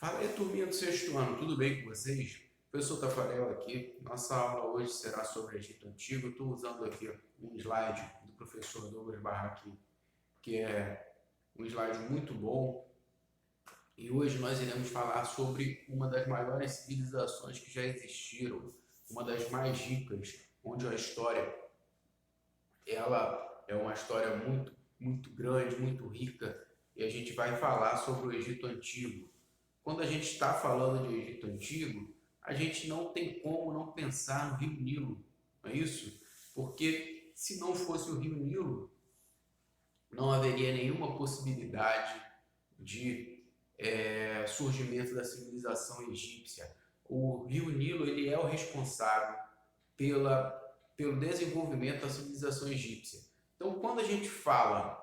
Fala aí, turminha do sexto ano, tudo bem com vocês? Professor Tafarel aqui. Nossa aula hoje será sobre Egito Antigo. Estou usando aqui um slide do professor Douglas Barraque, que é um slide muito bom. E hoje nós iremos falar sobre uma das maiores civilizações que já existiram, uma das mais ricas, onde a história ela é uma história muito grande, muito rica, e a gente vai falar sobre o Egito Antigo. Quando a gente está falando de Egito Antigo, a gente não tem como não pensar no Rio Nilo, não é isso? Porque se não fosse o Rio Nilo, não haveria nenhuma possibilidade de surgimento da civilização egípcia. O Rio Nilo ele é o responsável pela, pelo desenvolvimento da civilização egípcia. Então, quando a gente fala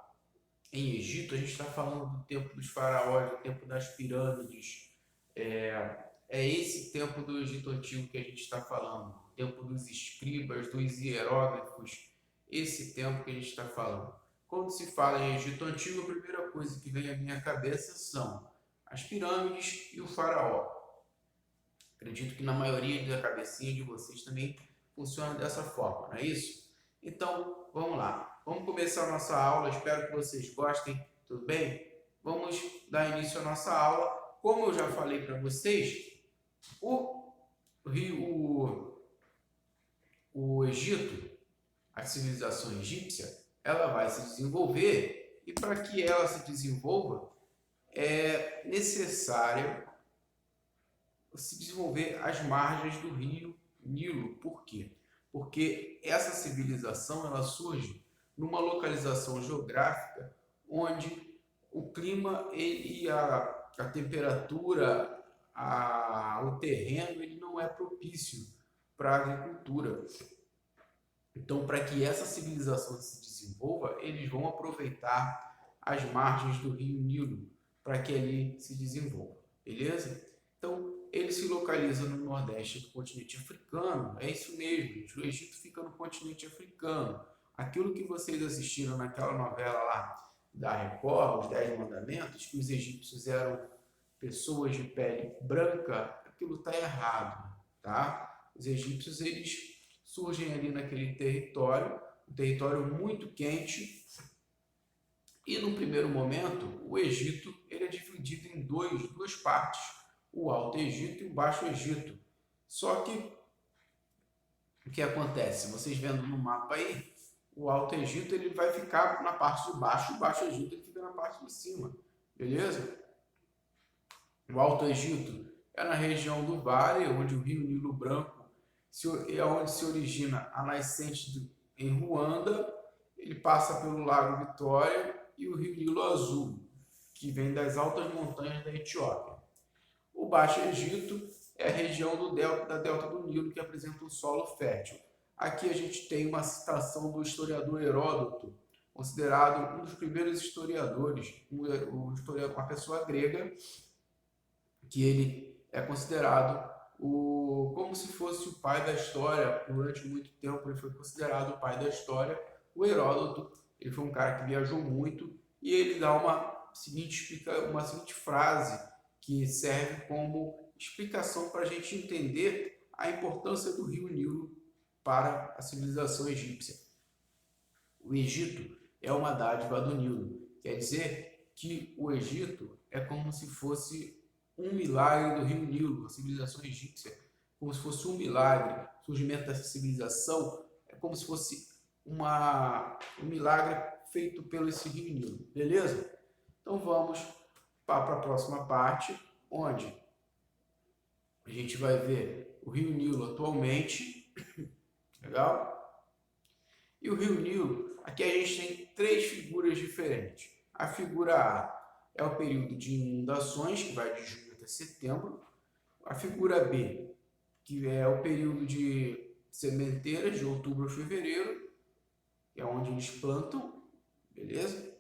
em Egito, a gente está falando do tempo dos faraós, do tempo das pirâmides. É esse tempo do Egito Antigo que a gente está falando, o tempo dos escribas, dos hieróglifos, esse tempo que a gente está falando. Quando se fala em Egito Antigo, a primeira coisa que vem à minha cabeça são as pirâmides e o faraó. Acredito que na maioria da cabecinha de vocês também funciona dessa forma, não é isso? Então, vamos lá. Vamos começar a nossa aula. Espero que vocês gostem. Tudo bem? Vamos dar início à nossa aula. Como eu já falei para vocês, o, Rio, o Egito, a civilização egípcia, ela vai se desenvolver e para que ela se desenvolva é necessário se desenvolver às margens do rio Nilo. Por quê? Porque essa civilização ela surge numa localização geográfica onde o clima ele, a temperatura, o terreno ele não é propício para a agricultura. Então, para que essa civilização se desenvolva, eles vão aproveitar as margens do rio Nilo para que ele se desenvolva, beleza? Então, ele se localiza no nordeste do continente africano, é isso mesmo, gente. O Egito fica no continente africano. Aquilo que vocês assistiram naquela novela lá da Record, os Dez Mandamentos, que os egípcios eram pessoas de pele branca, aquilo está errado, tá? Os egípcios, eles surgem ali naquele território, um território muito quente, e no primeiro momento, o Egito ele é dividido em duas partes, o Alto Egito e o Baixo Egito. Só que o que acontece? Vocês vendo no mapa aí, o Alto Egito ele vai ficar na parte de baixo, o Baixo Egito ele fica na parte de cima, beleza? O Alto Egito é na região do Vale, onde o rio Nilo Branco é onde se origina a nascente em Ruanda, ele passa pelo Lago Vitória e o rio Nilo Azul, que vem das altas montanhas da Etiópia. O Baixo Egito é a região da delta do Nilo que apresenta um solo fértil. Aqui a gente tem uma citação do historiador Heródoto, considerado um dos primeiros historiadores, uma pessoa grega, que ele é considerado como se fosse o pai da história. Durante muito tempo ele foi considerado o pai da história. O Heródoto, ele foi um cara que viajou muito e ele dá uma seguinte frase que serve como explicação para a gente entender a importância do rio Nilo para a civilização egípcia. O Egito é uma dádiva do Nilo, quer dizer que o Egito é como se fosse um milagre do rio Nilo, a civilização egípcia, como se fosse um milagre. O surgimento dessa civilização é como se fosse um milagre feito pelo esse rio Nilo, beleza? Então vamos para a próxima parte, onde a gente vai ver o rio Nilo atualmente, legal? E o rio Nilo, aqui a gente tem três figuras diferentes. A figura A é o período de inundações, que vai de junho até setembro. A figura B, que é o período de sementeiras, de outubro a fevereiro, que é onde eles plantam, beleza?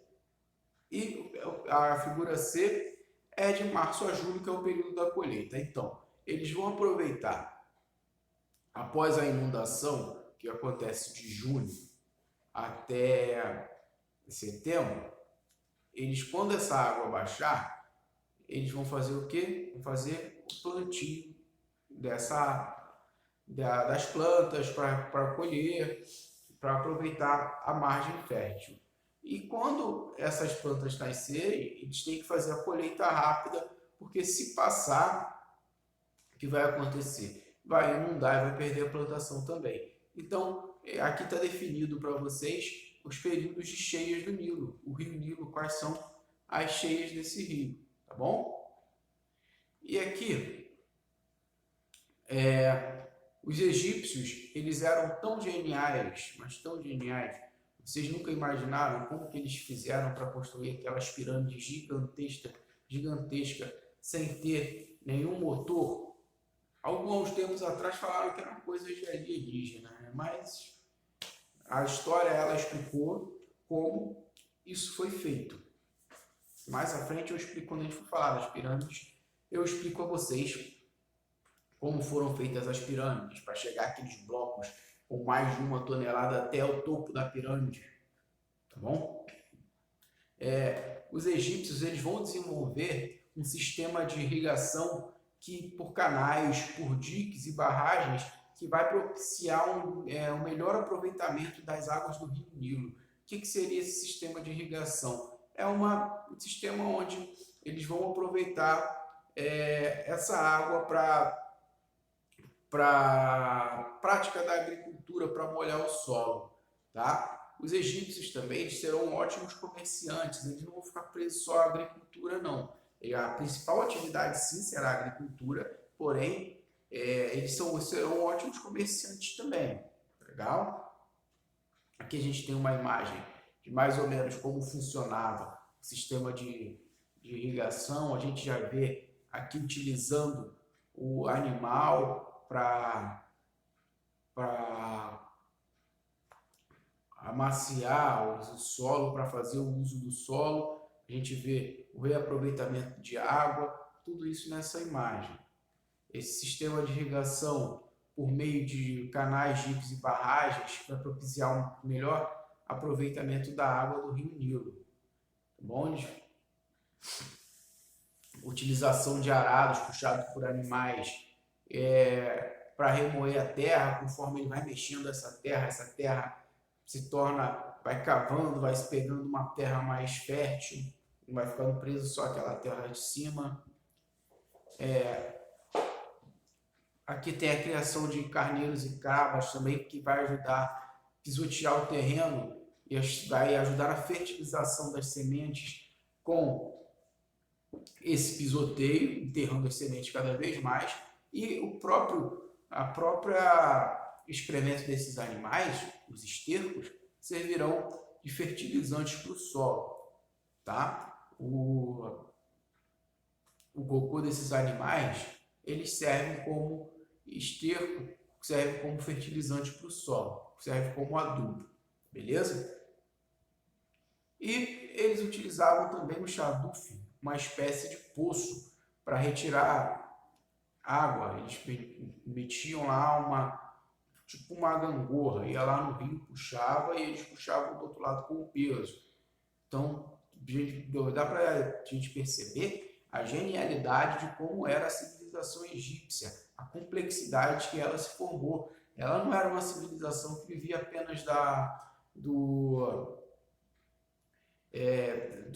E a figura C é de março a julho, que é o período da colheita. Então, eles vão aproveitar, após a inundação, que acontece de junho até setembro, eles, quando essa água baixar, eles vão fazer o quê? Vão fazer o plantio das plantas para colher, para aproveitar a margem fértil. E quando essas plantas nascerem, eles têm que fazer a colheita rápida, porque se passar, o que vai acontecer? Vai inundar e vai perder a plantação também. Então, aqui está definido para vocês os períodos de cheias do Nilo, o rio Nilo, quais são as cheias desse rio, tá bom? E aqui, os egípcios, eles eram tão geniais, mas tão geniais, vocês nunca imaginaram como que eles fizeram para construir aquelas pirâmides gigantescas, sem ter nenhum motor? Alguns tempos atrás falaram que eram coisas de alienígena, né? Mas a história ela explicou como isso foi feito. Mais à frente eu explico, quando a gente for falar das pirâmides, eu explico a vocês como foram feitas as pirâmides, para chegar aqueles blocos com mais de 1 tonelada até o topo da pirâmide, tá bom? Os egípcios eles vão desenvolver um sistema de irrigação que por canais, por diques e barragens, que vai propiciar um melhor aproveitamento das águas do rio Nilo. O que seria esse sistema de irrigação? É um sistema onde eles vão aproveitar essa água para prática da agricultura, para molhar o solo, tá? Os egípcios também eles serão ótimos comerciantes, eles não vão ficar presos só à agricultura, não. A principal atividade sim será a agricultura, porém eles serão ótimos comerciantes também, legal? Aqui a gente tem uma imagem de mais ou menos como funcionava o sistema de irrigação. A gente já vê aqui utilizando o animal para amaciar o solo, para fazer o uso do solo. A gente vê o reaproveitamento de água, tudo isso nessa imagem. Esse sistema de irrigação por meio de canais, diques e barragens vai propiciar um melhor aproveitamento da água do rio Nilo. Tá bom? Utilização de arados puxados por animais para remoer a terra. Conforme ele vai mexendo essa terra se torna, vai cavando, vai se pegando uma terra mais fértil, não vai ficando preso só aquela terra de cima. Aqui tem a criação de carneiros e cabras também, que vai ajudar a pisotear o terreno e vai ajudar na fertilização das sementes com esse pisoteio, enterrando as sementes cada vez mais. E a própria excremento desses animais, os estercos, servirão de fertilizantes para o solo, tá? O cocô desses animais, eles servem como esterco, serve como fertilizante para o solo, serve como adubo, beleza? E eles utilizavam também o chaduf, uma espécie de poço para retirar água. Eles metiam lá tipo uma gangorra, ia lá no rio, puxava e eles puxavam do outro lado com o peso. Então, dá para a gente perceber a genialidade de como era a civilização egípcia, a complexidade que ela se formou. Ela não era uma civilização que vivia apenas do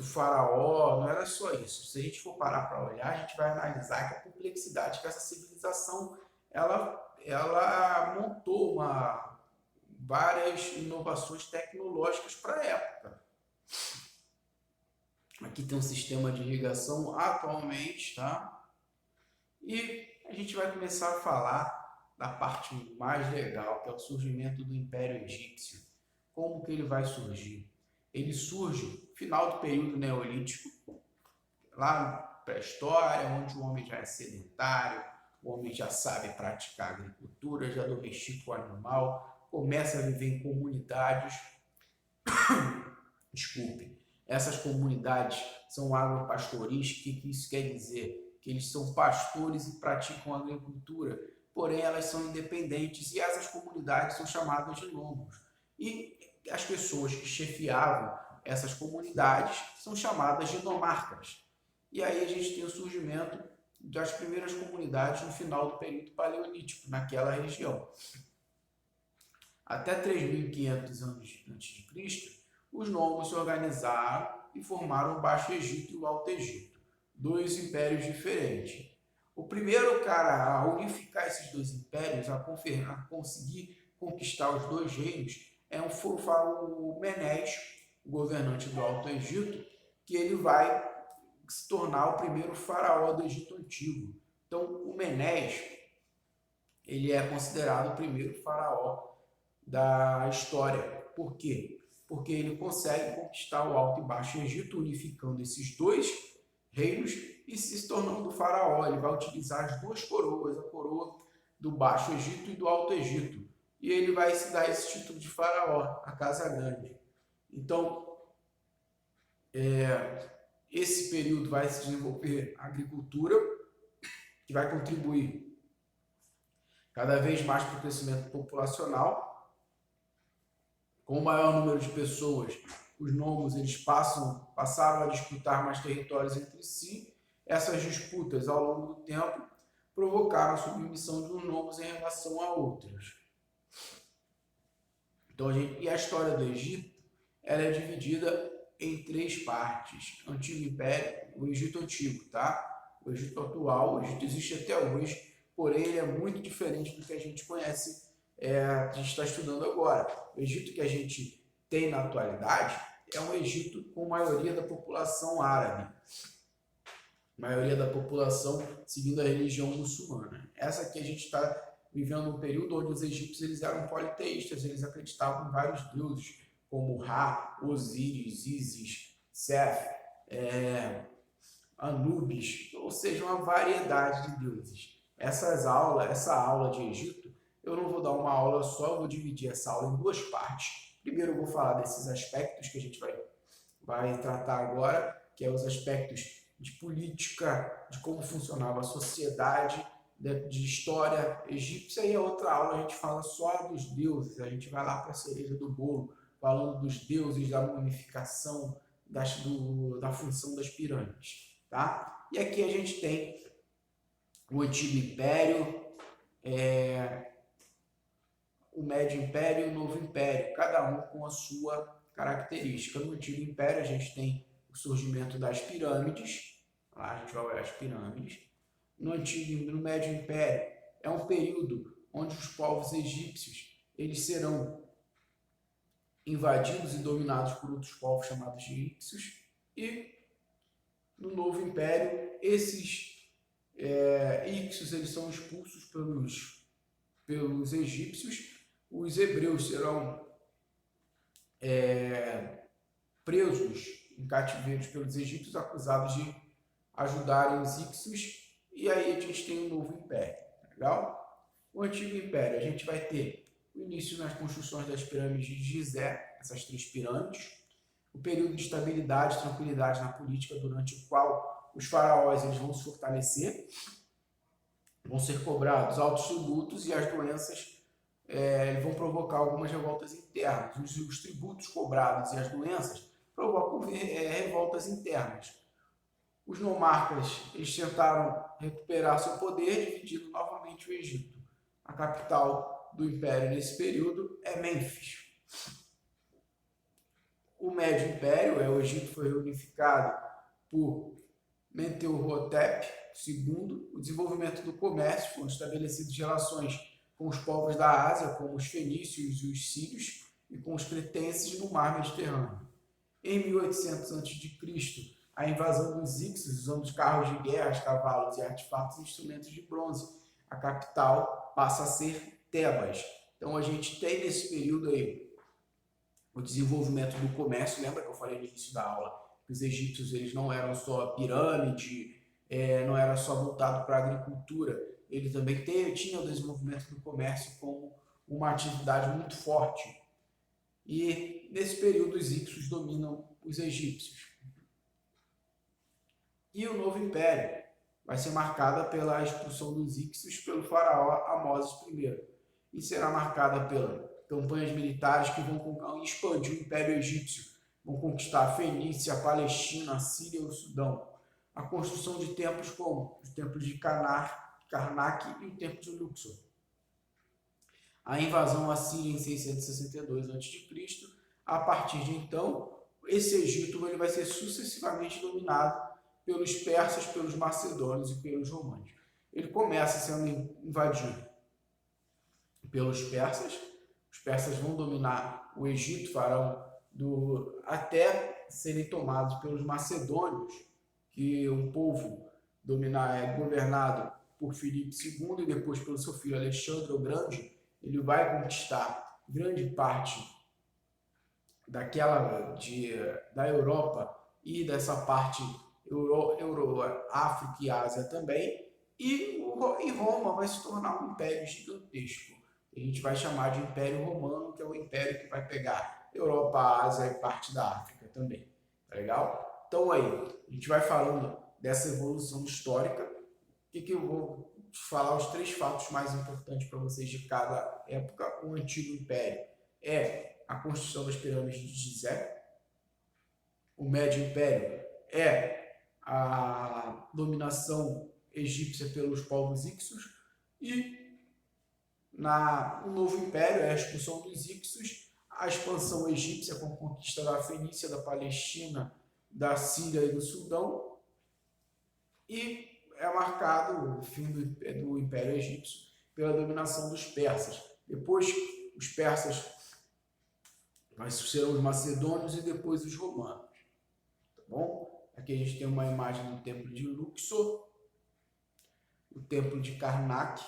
faraó, não era só isso. Se a gente for parar para olhar, a gente vai analisar que a complexidade que essa civilização ela montou várias inovações tecnológicas para a época. Aqui tem um sistema de irrigação atualmente, tá? E a gente vai começar a falar da parte mais legal, que é o surgimento do Império Egípcio. Como que ele vai surgir? Ele surge no final do período neolítico, lá na pré-história, onde o homem já é sedentário, o homem já sabe praticar agricultura, já domestica o animal, começa a viver em comunidades. Desculpe. Essas comunidades são agropastoris. O que isso quer dizer? Que eles são pastores e praticam agricultura, porém elas são independentes, e essas comunidades são chamadas de nômades. E as pessoas que chefiavam essas comunidades são chamadas de nomarcas. E aí a gente tem o surgimento das primeiras comunidades no final do período paleolítico, naquela região. Até 3.500 anos antes de Cristo, os nomos se organizaram e formaram o Baixo Egito e o Alto Egito, dois impérios diferentes. O primeiro cara a unificar esses dois impérios, a conseguir conquistar os dois reinos, foi o Menes, o governante do Alto Egito, que ele vai se tornar o primeiro faraó do Egito Antigo. Então, o Menes, ele é considerado o primeiro faraó da história. Por quê? Porque ele consegue conquistar o Alto e Baixo Egito, unificando esses dois reinos e se tornando faraó. Ele vai utilizar as duas coroas, a coroa do Baixo Egito e do Alto Egito. E ele vai se dar esse título de faraó, a Casa Grande. Então, esse período vai se desenvolver a agricultura, que vai contribuir cada vez mais para o crescimento populacional. Com o maior número de pessoas, os nomos eles passaram a disputar mais territórios entre si. Essas disputas, ao longo do tempo, provocaram a submissão de uns nomos em relação a outros. Então, e a história do Egito ela é dividida em três partes. Antigo Império, o Egito Antigo, tá? O Egito atual, o Egito existe até hoje, porém ele é muito diferente do que a gente conhece, a gente está estudando agora. O Egito que a gente tem na atualidade é um Egito com maioria da população árabe, maioria da população seguindo a religião muçulmana. Essa aqui a gente está vivendo um período onde os egípcios eles eram politeístas, eles acreditavam em vários deuses, como Ra, Osíris, Ísis, Seth, Anubis, ou seja, uma variedade de deuses. Essa aula de Egito, eu não vou dar uma aula só, eu vou dividir essa aula em duas partes. Primeiro eu vou falar desses aspectos que a gente vai tratar agora, que é os aspectos de política, de como funcionava a sociedade, de história egípcia, e a outra aula a gente fala só dos deuses, a gente vai lá para a cereja do bolo, falando dos deuses, da mumificação, da função das pirâmides, tá? E aqui a gente tem o Antigo Império, o Médio Império e o Novo Império, cada um com a sua característica. No Antigo Império a gente tem o surgimento das pirâmides, lá a gente vai olhar as pirâmides. No Médio Império é um período onde os povos egípcios eles serão invadidos e dominados por outros povos chamados de Hicsos, e no Novo Império esses Hicsos eles são expulsos pelos egípcios, os hebreus serão presos em cativeiros pelos egípcios, acusados de ajudarem os Hicsos, e aí a gente tem o Novo Império, legal? O Antigo Império, a gente vai ter o início nas construções das pirâmides de Gizé, essas três pirâmides, o período de estabilidade e tranquilidade na política, durante o qual os faraós eles vão se fortalecer, vão ser cobrados altos tributos, e as doenças vão provocar algumas revoltas internas. Os tributos cobrados e as doenças provocam revoltas internas. Os nomarcas eles tentaram recuperar seu poder, dividindo novamente o Egito. A capital do império nesse período é Mênfis. O Médio Império, o Egito foi reunificado por Mentuhotep II. O desenvolvimento do comércio, foram estabelecidas relações com os povos da Ásia, como os fenícios e os sírios, e com os cretenses no mar Mediterrâneo. Em 1800 a.C., a invasão dos Hicsos, usando carros de guerra, cavalos e artefatos e instrumentos de bronze. A capital passa a ser Tebas. Então a gente tem nesse período aí o desenvolvimento do comércio. Lembra que eu falei no início da aula que os egípcios eles não eram só pirâmide, não era só voltado para a agricultura, ele também tinha o desenvolvimento do comércio como uma atividade muito forte. E nesse período os Hicsos dominam os egípcios. E o Novo Império vai ser marcada pela expulsão dos Hicsos pelo faraó Amoses I. E será marcada pelas campanhas militares que vão expandir o Império Egípcio, vão conquistar a Fenícia, a Palestina, a Síria e o Sudão. a construção de templos como os templos de Karnak e o templo de Luxor. A invasão assíria em 662 a.C. A partir de então, esse Egito ele vai ser sucessivamente dominado pelos persas, pelos macedônios e pelos romanos. Ele começa sendo invadido pelos persas. Os persas vão dominar o Egito, farão até serem tomados pelos macedônios, que um povo governado por Filipe II e depois pelo seu filho Alexandre o Grande. Ele vai conquistar grande parte da Europa e dessa parte África e Ásia também, e Roma vai se tornar um império gigantesco. A gente vai chamar de Império Romano, que é o império que vai pegar Europa, Ásia e parte da África também. Tá legal? Então aí, a gente vai falando dessa evolução histórica, que eu vou falar os 3 fatos mais importantes para vocês de cada época. O Antigo Império é a construção das pirâmides de Gizé. O Médio Império é a dominação egípcia pelos povos Ixos. E o Novo Império é a expulsão dos Ixos, a expansão egípcia com a conquista da Fenícia, da Palestina, da Síria e do Sudão. E é marcado o fim do Império Egípcio pela dominação dos persas. Depois, os persas serão os macedônios e depois os romanos. Tá bom? Aqui a gente tem uma imagem do templo de Luxor, o templo de Karnak,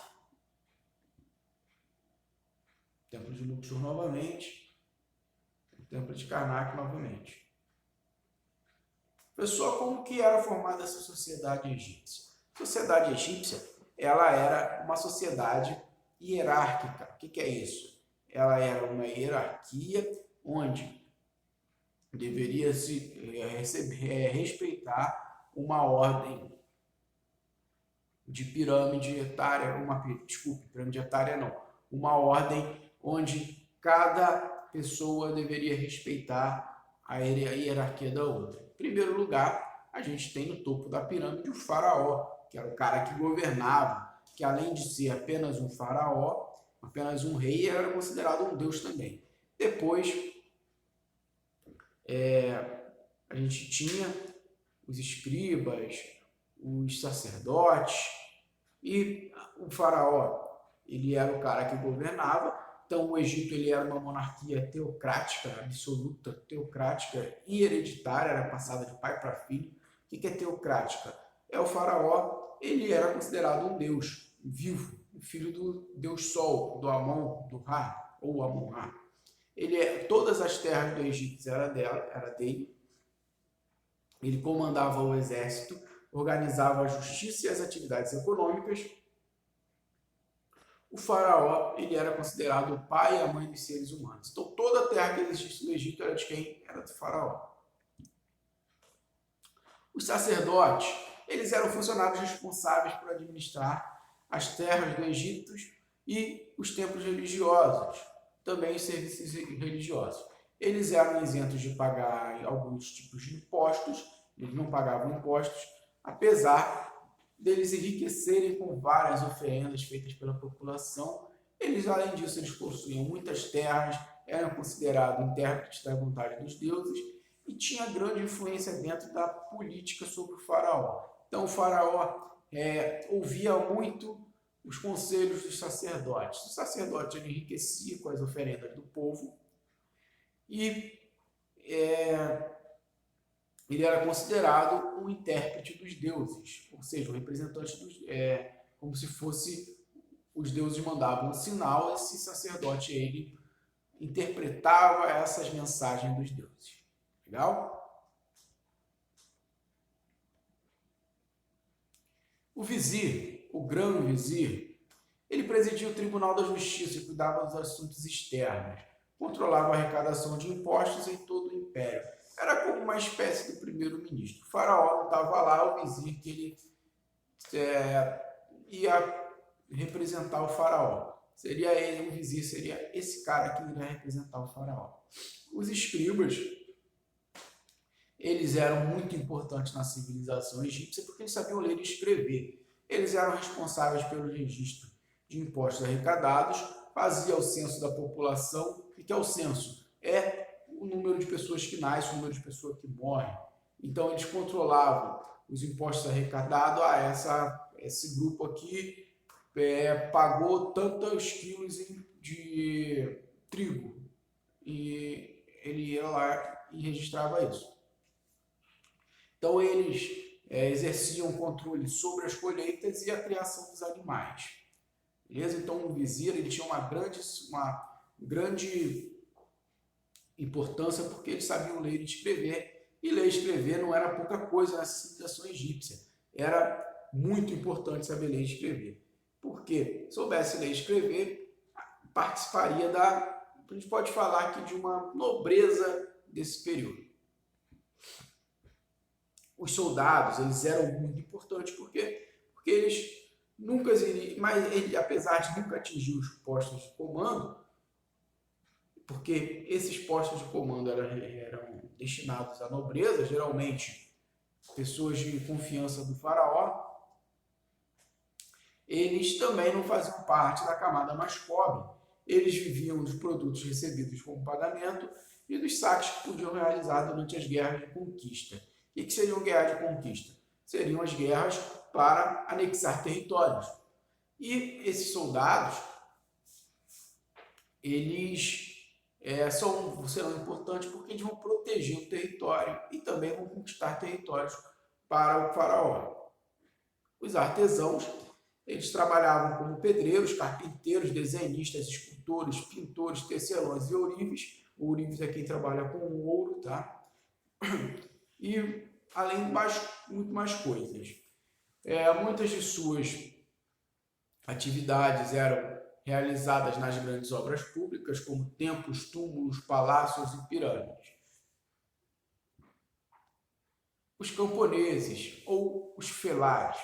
o templo de Luxor novamente, o templo de Karnak novamente. Pessoal, como que era formada essa sociedade egípcia? A sociedade egípcia, ela era uma sociedade hierárquica. O que é isso? Ela era uma hierarquia onde deveria se respeitar uma ordem de pirâmide etária, pirâmide etária não, uma ordem onde cada pessoa deveria respeitar a hierarquia da outra. Em primeiro lugar, a gente tem no topo da pirâmide o faraó, que era o cara que governava, que além de ser apenas um faraó, apenas um rei, era considerado um deus também. Depois, a gente tinha os escribas, os sacerdotes, e o faraó, ele era o cara que governava. Então o Egito ele era uma monarquia teocrática, absoluta, teocrática e hereditária, era passada de pai para filho. O que é teocrática? O faraó, ele era considerado um deus vivo, filho do deus Sol, do Amon, do Ra, ou Amon-Ra. Todas as terras do Egito era dele. Ele comandava o exército, organizava a justiça e as atividades econômicas. O faraó, ele era considerado o pai e a mãe dos seres humanos. Então, toda a terra que existisse no Egito era de quem? Era do faraó. Os sacerdotes, eles eram funcionários responsáveis por administrar as terras do Egito e os templos religiosos, também os serviços religiosos. Eles eram isentos de pagar alguns tipos de impostos, eles não pagavam impostos, apesar deles enriquecerem com várias oferendas feitas pela população. Eles, além disso, eles possuíam muitas terras, eram considerados intérpretes da vontade dos deuses e tinha grande influência dentro da política sobre o faraó. Então o faraó ouvia muito os conselhos dos sacerdotes. O sacerdote ele enriquecia com as oferendas do povo e ele era considerado um intérprete dos deuses, ou seja, um representante como se fosse os deuses mandavam um sinal, esse sacerdote ele interpretava essas mensagens dos deuses. Legal? O vizir, o grão-vizir, ele presidia o Tribunal da Justiça e cuidava dos assuntos externos, controlava a arrecadação de impostos em todo o império. Era como uma espécie de primeiro-ministro. O faraó não estava lá, o vizir que ele ia representar o faraó. Seria ele, o vizir seria esse cara que iria representar o faraó. Os escribas, eles eram muito importantes na civilização egípcia porque eles sabiam ler e escrever. Eles eram responsáveis pelo registro de impostos arrecadados, fazia o censo da população. O que é o censo? É o número de pessoas que nascem, o número de pessoas que morrem. Então, eles controlavam os impostos arrecadados. Esse grupo aqui pagou tantos quilos de trigo. E ele ia lá e registrava isso. Então, eles exerciam controle sobre as colheitas e a criação dos animais. Beleza? Então, o vizir ele tinha uma grande importância porque eles sabiam ler e escrever. E ler e escrever não era pouca coisa na civilização egípcia. Era muito importante saber ler e escrever. Porque soubesse ler e escrever, participaria a gente pode falar aqui de uma nobreza desse período. Os soldados, eles eram muito importantes porque eles nunca iriam, mas ele, apesar de nunca atingir os postos de comando, porque esses postos de comando eram destinados à nobreza, geralmente pessoas de confiança do faraó, eles também não faziam parte da camada mais pobre. Eles viviam dos produtos recebidos como pagamento e dos saques que podiam realizar durante as guerras de conquista. O que seriam guerras de conquista? Seriam as guerras para anexar territórios. E esses soldados, eles serão importantes porque eles vão proteger o território e também vão conquistar territórios para o faraó. Os artesãos, eles trabalhavam como pedreiros, carpinteiros, desenhistas, escultores, pintores, tecelões e ourives. O ourives é quem trabalha com o ouro, tá? E além de muito mais coisas. Muitas de suas atividades eram realizadas nas grandes obras públicas, como templos, túmulos, palácios e pirâmides. Os camponeses, ou os felares,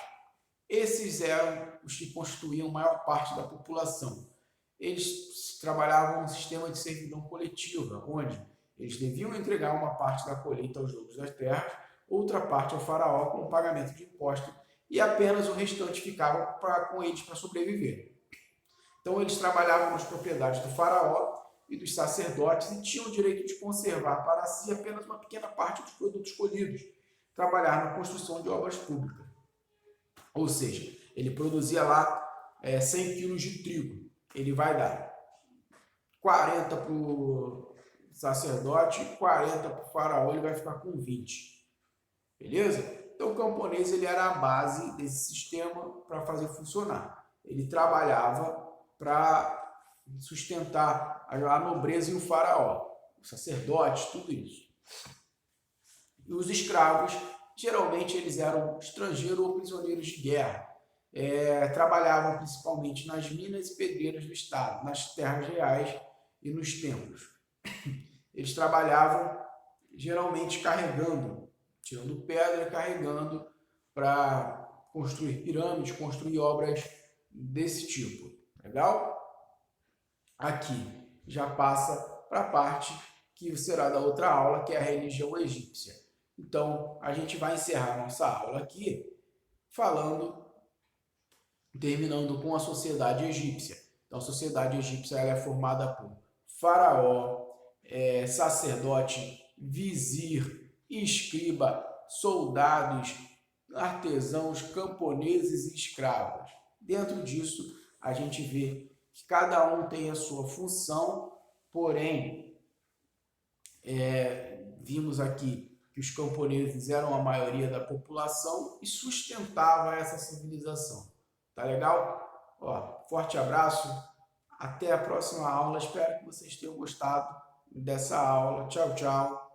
esses eram os que constituíam a maior parte da população. Eles trabalhavam um sistema de servidão coletiva, onde eles deviam entregar uma parte da colheita aos donos das terras, outra parte ao faraó com pagamento de imposto, e apenas o restante ficava com eles para sobreviver. Então, eles trabalhavam nas propriedades do faraó e dos sacerdotes e tinham o direito de conservar para si apenas uma pequena parte dos produtos colhidos, trabalhar na construção de obras públicas. Ou seja, ele produzia lá 100 quilos de trigo, ele vai dar 40 para o sacerdote e 40 para o faraó, ele vai ficar com 20. Beleza? Então, o camponês ele era a base desse sistema para fazer funcionar. Ele trabalhava para sustentar a nobreza e o faraó, os sacerdotes, tudo isso. E os escravos, geralmente eles eram estrangeiros ou prisioneiros de guerra. Trabalhavam principalmente nas minas e pedreiras do estado, nas terras reais e nos templos. Eles trabalhavam geralmente carregando, tirando pedra e carregando para construir pirâmides, construir obras desse tipo. Legal? Aqui já passa para a parte que será da outra aula, que é a religião egípcia. Então, a gente vai encerrar nossa aula aqui terminando com a sociedade egípcia. Então, a sociedade egípcia ela é formada por faraó, sacerdote, vizir, escriba, soldados, artesãos, camponeses e escravos. Dentro disso, a gente vê que cada um tem a sua função, porém, vimos aqui que os camponeses eram a maioria da população e sustentavam essa civilização. Tá legal? Forte abraço, até a próxima aula. Espero que vocês tenham gostado dessa aula. Tchau, tchau.